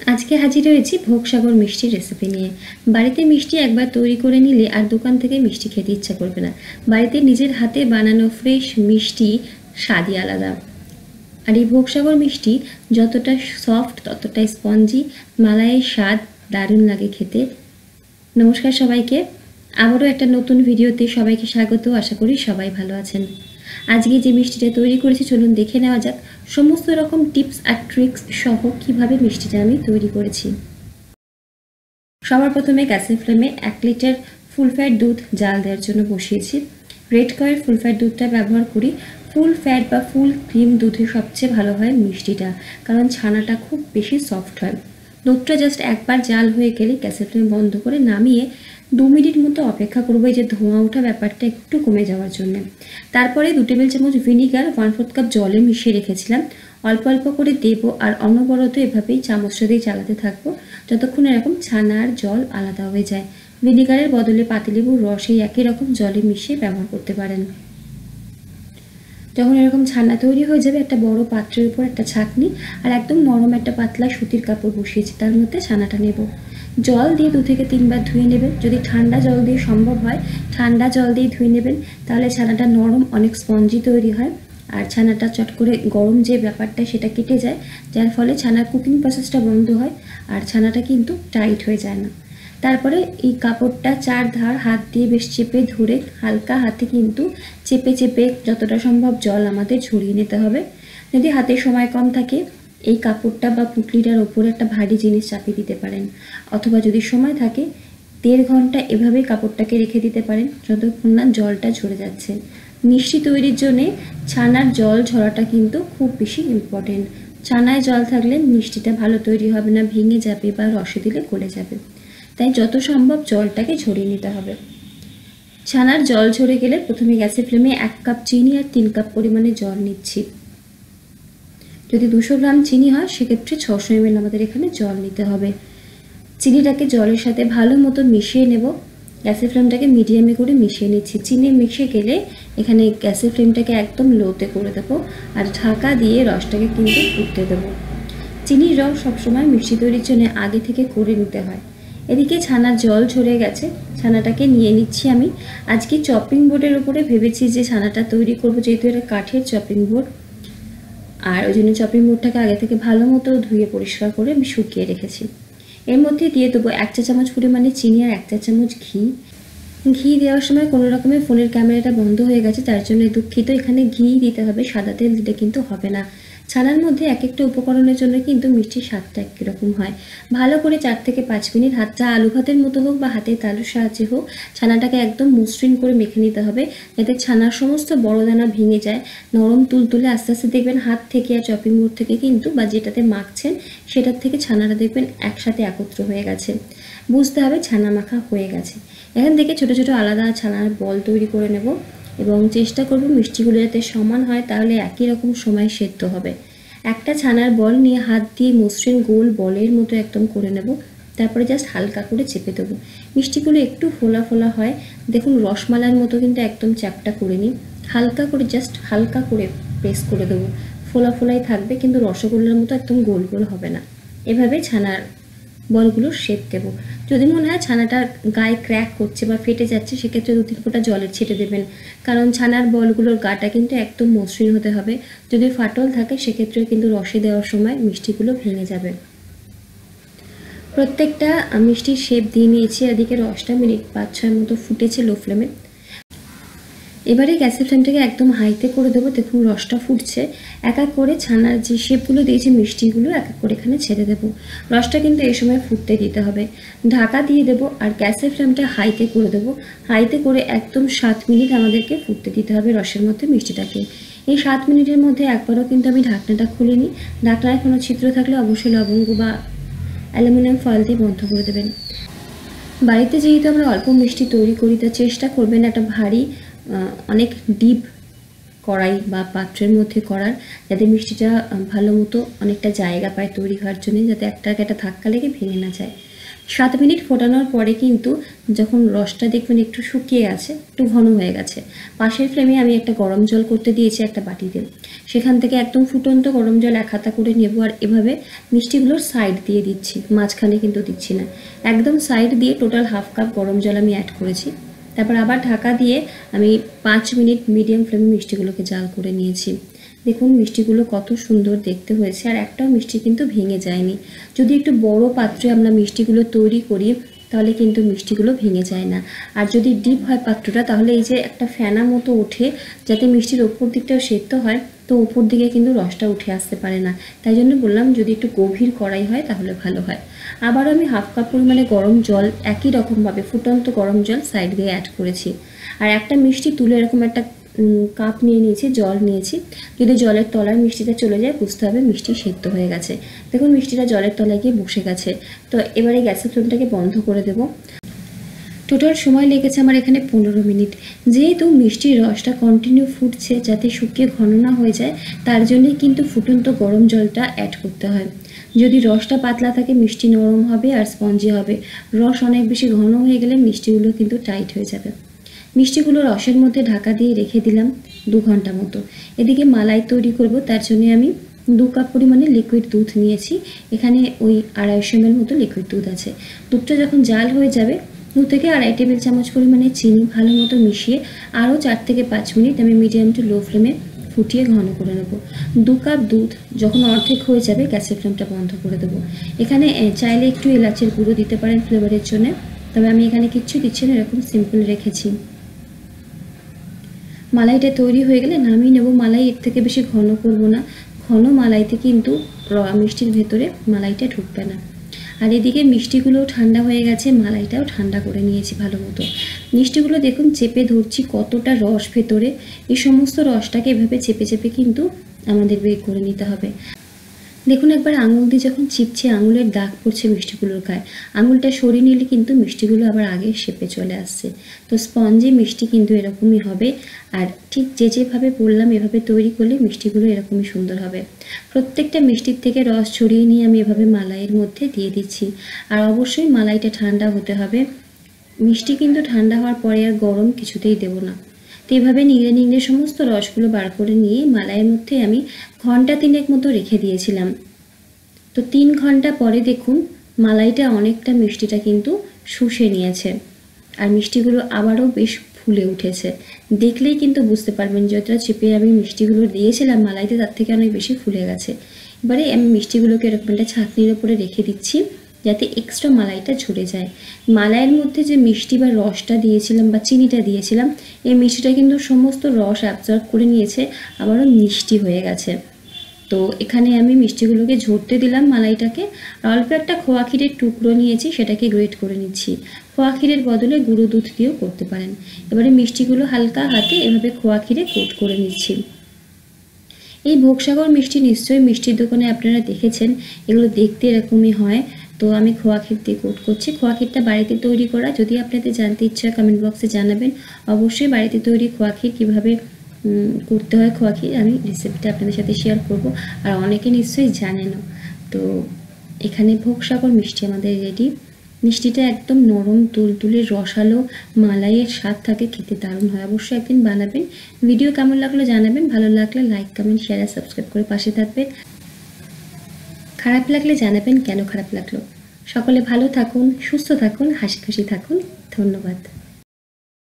আজকে হাজির হয়েছি ভোগসাগর মিষ্টির রেসিপি নিয়ে। বাড়িতে মিষ্টি একবার তৈরি করে নিলে আর দোকান থেকে মিষ্টি খেতে ইচ্ছা করবে না। বাড়িতে নিজের হাতে বানানো ফ্রেশ মিষ্টি স্বাদই আলাদা। আর এই ভোগসাগর মিষ্টি যতটা সফট ততটাই স্পঞ্জি, মালাইয়ের স্বাদ দারুণ লাগে খেতে। নমস্কার সবাইকে, আবারও একটা নতুন ভিডিওতে সবাইকে স্বাগত। আশা করি সবাই ভালো আছেন। আজকে যে মিষ্টিটা তৈরি করেছি চলুন দেখে নেওয়া যাক সমস্ত রকম টিপস আর ট্রিক্স সহ কীভাবে মিষ্টিটা আমি তৈরি করেছি। সবার প্রথমে গ্যাসের ফ্লেমে 1 লিটার ফুল ফ্যাট দুধ জাল দেওয়ার জন্য বসিয়েছি। রেড কয়ের ফুল ফ্যাট দুধটা ব্যবহার করি। ফুল ফ্যাট বা ফুল ক্রিম দুধে সবচেয়ে ভালো হয় মিষ্টিটা, কারণ ছানাটা খুব বেশি সফট হয়। দুধটা জাস্ট একবার জাল হয়ে গেলে গ্যাসের ফ্লেম বন্ধ করে নামিয়ে 2 মিনিট মতো অপেক্ষা করবো এই যে ধোঁয়া ওঠা ব্যাপারটা একটু কমে যাওয়ার জন্য। তারপরে 2 টেবিল চামচ ভিনিগার 1/4 কাপ জলে মিশিয়ে রেখেছিলাম। অল্প অল্প করে দেবো আর অনবরত এভাবেই চামচটা দিয়ে চালাতে থাকবো যতক্ষণ এরকম ছানা আর জল আলাদা হয়ে যায়। ভিনিগারের বদলে পাতিলেবুর রস এই একই রকম জলে মিশিয়ে ব্যবহার করতে পারেন। যখন এরকম ছানা তৈরি হয়ে যাবে, একটা বড় পাত্রের উপর একটা ছাঁকনি আর একদম নরম একটা পাতলা সুতির কাপড় বসিয়েছি, তার মধ্যে ছানাটা নেব। জল দিয়ে 2 থেকে 3 বার ধুয়ে নেবেন। যদি ঠান্ডা জল দিয়ে সম্ভব হয় ঠান্ডা জল দিয়ে ধুয়ে নেবেন, তাহলে ছানাটা নরম অনেক স্পঞ্জি তৈরি হয় আর ছানাটা চট করে গরম যে ব্যাপারটা সেটা কেটে যায়, যার ফলে ছানার কুকিং প্রসেসটা বন্ধ হয় আর ছানাটা কিন্তু টাইট হয়ে যায় না। তারপরে এই কাপড়টা 4 ধার হাত দিয়ে বেশ চেপে ধরে হালকা হাতে কিন্তু চেপে চেপে যতটা সম্ভব জল আমাদের ঝরিয়ে নিতে হবে। যদি হাতে সময় কম থাকে এই কাপড়টা বা পুটলিটার ওপরে একটা ভারী জিনিস চাপিয়ে দিতে পারেন, অথবা যদি সময় থাকে 1.5 ঘন্টা এভাবে কাপড়টাকে রেখে দিতে পারেন যতক্ষণ না জলটা ঝরে যাচ্ছে। মিষ্টি তৈরির জন্যে ছানার জল ঝরাটা কিন্তু খুব বেশি ইম্পর্টেন্ট। ছানায় জল থাকলে মিষ্টিটা ভালো তৈরি হবে না, ভেঙে যাবে বা রসে দিলে গলে যাবে। তাই যত সম্ভব জলটাকে ঝরিয়ে নিতে হবে। ছানার জল ঝরে গেলে প্রথমে গ্যাসের ফ্লেমে 1 কাপ চিনি আর 3 কাপ পরিমাণে জল নিচ্ছি। যদি 200 গ্রাম চিনি হয় সেক্ষেত্রে 600 ml আমাদের এখানে জল নিতে হবে। চিনিটাকে জলের সাথে ভালো মতো মিশিয়ে নেব। গ্যাসের ফ্লেমটাকে মিডিয়ামে করে মিশিয়ে নিচ্ছি। চিনি মিশে গেলে এখানে গ্যাসের ফ্লেমটাকে একদম লোতে করে দেবো আর ঢাকা দিয়ে রসটাকে কিন্তু ফুটতে দেবো। চিনির রস সবসময় মিষ্টি তৈরির জন্য আগে থেকে করে নিতে হয়। এদিকে ছানার জল ঝরে গেছে, ছানাটাকে নিয়ে নিচ্ছি আমি। আজকে চপিং বোর্ডের উপরে ভেবেছি যে ছানাটা তৈরি করব, যেহেতু এটা কাঠের চপিং বোর্ড, আর ওই জন্য চপিং বোর্ডটাকে আগে থেকে ভালো মতো ধুয়ে পরিষ্কার করে আমি শুকিয়ে রেখেছি। এর মধ্যে দিয়ে দেবো 1 চা চামচ পরিমাণে চিনি আর 1 চা চামচ ঘি। ঘি দেওয়ার সময় কোনো রকমের ফোনের ক্যামেরাটা বন্ধ হয়ে গেছে, তার জন্য দুঃখিত। এখানে ঘি দিতে হবে, সাদা তেল দিলে কিন্তু হবে না। ছানার মধ্যে এক একটা উপকরণের জন্য কিন্তু মিষ্টির স্বাদটা একই রকম হয়। ভালো করে 4 থেকে 5 মিনিট হাতটা আলু ভাতের মতো হোক বা হাতের তালুর সাহায্যে হোক ছানাটাকে একদম মসৃণ করে মেখে নিতে হবে, যাতে ছানার সমস্ত বড় দানা ভেঙে যায়। নরম তুলতুলে আস্তে আস্তে দেখবেন হাত থেকে আর চপিং বোর্ড থেকে কিন্তু বা যেটাতে মাখছেন সেটার থেকে ছানাটা দেখবেন একসাথে একত্র হয়ে গেছে। বুঝতে হবে ছানা মাখা হয়ে গেছে। এখান থেকে ছোটো ছোটো আলাদা ছানার বল তৈরি করে নেব এবং চেষ্টা করব মিষ্টিগুলো যাতে সমান হয়, তাহলে একই রকম সময় সেদ্ধ হবে। একটা ছানার বল নিয়ে হাত দিয়ে মসৃণ গোল বলের মতো একদম করে নেব। তারপরে জাস্ট হালকা করে চেপে দেবো। মিষ্টিগুলো একটু ফোলা ফোলা হয়, দেখুন রসমালাইয়ের মতো কিন্তু একদম চ্যাপটা করে নিই। হালকা করে জাস্ট হালকা করে প্রেস করে দেবো। ফোলা ফোলাই থাকবে, কিন্তু রসগোল্লার মতো একদম গোল গোল হবে না। এভাবে ছানার বলগুলো শেপ দেবো। যদি মনে হয় ছানাটা গায়ে ক্র্যাক করছে বা ফেটে যাচ্ছে সেক্ষেত্রে 2-3 ফোঁটা জলের ছেটে দেবেন, কারণ ছানার বলগুলোর গাটা কিন্তু একদম মসৃণ হতে হবে। যদি ফাটল থাকে সেক্ষেত্রেও কিন্তু রসে দেওয়ার সময় মিষ্টিগুলো ভেঙে যাবে। প্রত্যেকটা মিষ্টির শেপ দিয়ে নিয়েছি। এদিকে রসটা মিনিট 5-6 মতো ফুটেছে লো ফ্লেমে। এবারে গ্যাসের ফ্লেমটাকে একদম হাইতে করে দেবো। দেখুন রসটা ফুটছে। এক এক করে ছানার যে শেপগুলো দিয়েছি মিষ্টিগুলো এক এক করে এখানে ছেড়ে দেবো। রসটা কিন্তু এই সময় ফুটতে দিতে হবে। ঢাকা দিয়ে দেবো আর গ্যাসের ফ্লেমটা হাইতে করে দেবো। হাইতে করে একদম 7 মিনিট আমাদেরকে ফুটতে দিতে হবে রসের মধ্যে মিষ্টিটাকে। এই 7 মিনিটের মধ্যে একবারও কিন্তু আমি ঢাকনাটা খুলিনি। ঢাকনায় কোনো ছিদ্র থাকলে অবশ্যই লবঙ্গ বা অ্যালুমিনিয়াম ফয়েল দিয়ে বন্ধ করে দেবেন। বাড়িতে যেহেতু আমরা অল্প মিষ্টি তৈরি করি, তা চেষ্টা করবেন একটা ভারী অনেক ডিপ কড়াই বা পাত্রের মধ্যে করার, যাতে মিষ্টিটা ভালো মতো অনেকটা জায়গা পায় তৈরি হওয়ার জন্য, যাতে একটা ধাক্কা লেগে ভেঙে না যায়। 7 মিনিট ফোটানোর পরে কিন্তু যখন রসটা দেখবেন একটু শুকিয়ে গেছে, একটু ঘন হয়ে গেছে, পাশের ফ্লেমে আমি একটা গরম জল করতে দিয়েছি একটা বাটিতে। সেখান থেকে একদম ফুটন্ত গরম জল 1 হাতা করে নেব, আর এভাবে মিষ্টিগুলোর সাইড দিয়ে দিচ্ছি, মাঝখানে কিন্তু দিচ্ছি না, একদম সাইড দিয়ে টোটাল হাফ কাপ গরম জল আমি অ্যাড করেছি। তারপর আবার ঢাকা দিয়ে আমি 5 মিনিট মিডিয়াম ফ্লেমে মিষ্টিগুলোকে জাল করে নিয়েছি। দেখুন মিষ্টিগুলো কত সুন্দর দেখতে হয়েছে, আর একটাও মিষ্টি কিন্তু ভেঙে যায়নি। যদি একটু বড় পাত্রে আমরা মিষ্টিগুলো তৈরি করি তাহলে কিন্তু মিষ্টিগুলো ভেঙে যায় না। আর যদি ডিপ হয় পাত্রটা, তাহলে এই যে একটা ফেনা মতো ওঠে, যাতে মিষ্টির ওপর দিকটাও সেদ্ধ হয়, তো ওপর দিকে কিন্তু রসটা উঠে আসতে পারে না। তাই জন্য বললাম যদি একটু গভীর কড়াই হয় তাহলে ভালো হয়। আবার আমি হাফ কাপ পরিমাণে গরম জল, একই রকমভাবে ফুটন্ত গরম জল সাইড দিয়ে অ্যাড করেছি। আর একটা মিষ্টি তুলে এরকম একটা কাপ নিয়ে নিয়েছি, জল নিয়েছি। যদি জলের তলার মিষ্টিটা চলে যায় বুঝতে হবে মিষ্টি সেদ্ধ হয়ে গেছে। দেখুন মিষ্টিটা জলের তলায় গিয়ে বসে গেছে। তো এবারে গ্যাসের ফ্লেমটাকে বন্ধ করে দেবো। টোটাল সময় লেগেছে আমার এখানে 15 মিনিট। যেহেতু মিষ্টির রসটা কন্টিনিউ ফুটছে, যাতে শুকিয়ে ঘন না হয়ে যায়, তার জন্যই কিন্তু ফুটন্ত গরম জলটা অ্যাড করতে হয়। যদি রসটা পাতলা থাকে মিষ্টি নরম হবে আর স্পঞ্জি হবে। রস অনেক বেশি ঘন হয়ে গেলে মিষ্টিগুলো কিন্তু টাইট হয়ে যাবে। মিষ্টিগুলো রসের মধ্যে ঢাকা দিয়ে রেখে দিলাম 2 ঘন্টা মতো। এদিকে মালাই তৈরি করব, তার জন্য আমি 2 কাপ পরিমাণে লিকুইড দুধ নিয়েছি। এখানে ওই 250 ml মতো লিকুইড দুধ আছে। দুধটা যখন জাল হয়ে যাবে 2 থেকে 2.5 টেবিল চামচ পরিমাণে চিনি ভালো মতো মিশিয়ে আরও 4 থেকে 5 মিনিট আমি মিডিয়াম টু লো ফ্লেমে ফুটিয়ে ঘন করে নেব। 2 কাপ দুধ যখন অর্ধেক হয়ে যাবে গ্যাসের ফ্লেমটা বন্ধ করে দেবো। এখানে চাইলে একটু এলাচের গুঁড়ো দিতে পারেন ফ্লেভারের জন্য, তবে আমি এখানে কিচ্ছু দিচ্ছি না, এরকম সিম্পল রেখেছি। মালাইটা তৈরি হয়ে গেলে নামিয়ে নেব। মালাই এর থেকে বেশি ঘন করব না, ঘন মালাইতে কিন্তু মিষ্টির ভেতরে মালাইটা ঢুকবে না। আর এদিকে মিষ্টিগুলোও ঠান্ডা হয়ে গেছে, মালাইটাও ঠান্ডা করে নিয়েছি ভালো মতো। মিষ্টিগুলো দেখুন চেপে ধরছি কতটা রস ভেতরে, এই সমস্ত রসটাকে এভাবে চেপে চেপে কিন্তু আমাদের বের করে নিতে হবে। দেখুন একবার আঙুল দিয়ে যখন চিপছে আঙুলের দাগ পড়ছে মিষ্টিগুলোর গায়ে, আঙুলটা সরিয়ে নিলে কিন্তু মিষ্টিগুলো আবার আগের শেপে চলে আসছে। তো স্পঞ্জি মিষ্টি কিন্তু এরকমই হবে। আর ঠিক যেভাবে বললাম এভাবে তৈরি করলে মিষ্টিগুলো এরকমই সুন্দর হবে। প্রত্যেকটা মিষ্টির থেকে রস ছড়িয়ে নিয়ে আমি এভাবে মালাইয়ের মধ্যে দিয়ে দিচ্ছি। আর অবশ্যই মালাইটা ঠান্ডা হতে হবে। মিষ্টি কিন্তু ঠান্ডা হওয়ার পরে আর গরম কিছুতেই দেবো না। তো এভাবে নিংড়ে নিংড়ে সমস্ত রসগুলো বার করে নিয়ে মালাইয়ের মধ্যে আমি ঘন্টা 3 মতো রেখে দিয়েছিলাম। তো 3 ঘন্টা পরে দেখুন মালাইটা অনেকটা মিষ্টিটা কিন্তু শুষে নিয়েছে, আর মিষ্টিগুলো আবারও বেশ ফুলে উঠেছে। দেখলেই কিন্তু বুঝতে পারবেন যতটা চেপে আমি মিষ্টিগুলো দিয়েছিলাম মালাইতে তার থেকে অনেক বেশি ফুলে গেছে। এবারে আমি মিষ্টিগুলোকে এরকম একটা ছাঁকনির ওপরে রেখে দিচ্ছি, যাতে এক্সট্রা মালাইটা ঝরে যায়। মালাইয়ের মধ্যে যে মিষ্টি বা রসটা দিয়েছিলাম বা চিনিটা দিয়েছিলাম, এই মিষ্টিটা কিন্তু সমস্ত রস অ্যাবজর্ব করে নিয়েছে, আবারও মিষ্টি হয়ে গেছে। তো এখানে আমি মিষ্টিগুলোকে ঝরতে দিলাম মালাইটাকে। অল্প একটা খোয়া ক্ষীরের টুকরো নিয়েছি, সেটাকে গ্রেট করে নিচ্ছি। খোয়া ক্ষীরের বদলে গুঁড়ো দুধ দিয়েও করতে পারেন। এবারে মিষ্টিগুলো হালকা হাতে এভাবে খোয়া ক্ষীরে কোট করে নিচ্ছি। এই ভোগসাগর মিষ্টি নিশ্চয়ই মিষ্টির দোকানে আপনারা দেখেছেন, এগুলো দেখতে এরকমই হয়। তো আমি খোয়া ক্ষীর দিয়ে কোট করছি। খোয়া ক্ষীরটা বাড়িতে তৈরি করা, যদি আপনাদের জানতে ইচ্ছা কমেন্ট বক্সে জানাবেন। অবশ্যই বাড়িতে তৈরি খোয়া ক্ষীর কীভাবে করতে হয় খোয়া ক্ষীর আমি রেসিপিটা আপনাদের সাথে শেয়ার করব, আর অনেকে নিশ্চয়ই জানেনও। তো এখানে ভোগসাগর মিষ্টি আমাদের রেডি। মিষ্টিটা একদম নরম তুলতুলে রসালো, মালাইয়ের স্বাদ থাকে, খেতে দারুণ হয়। অবশ্যই একদিন বানাবেন। ভিডিও কেমন লাগলো জানাবেন, ভালো লাগলে লাইক কমেন্ট শেয়ার আর সাবস্ক্রাইব করে পাশে থাকবেন। খারাপ লাগলে জানাবেন কেন খারাপ লাগলো। সকলে ভালো থাকুন, সুস্থ থাকুন, হাসি খুশি থাকুন। ধন্যবাদ।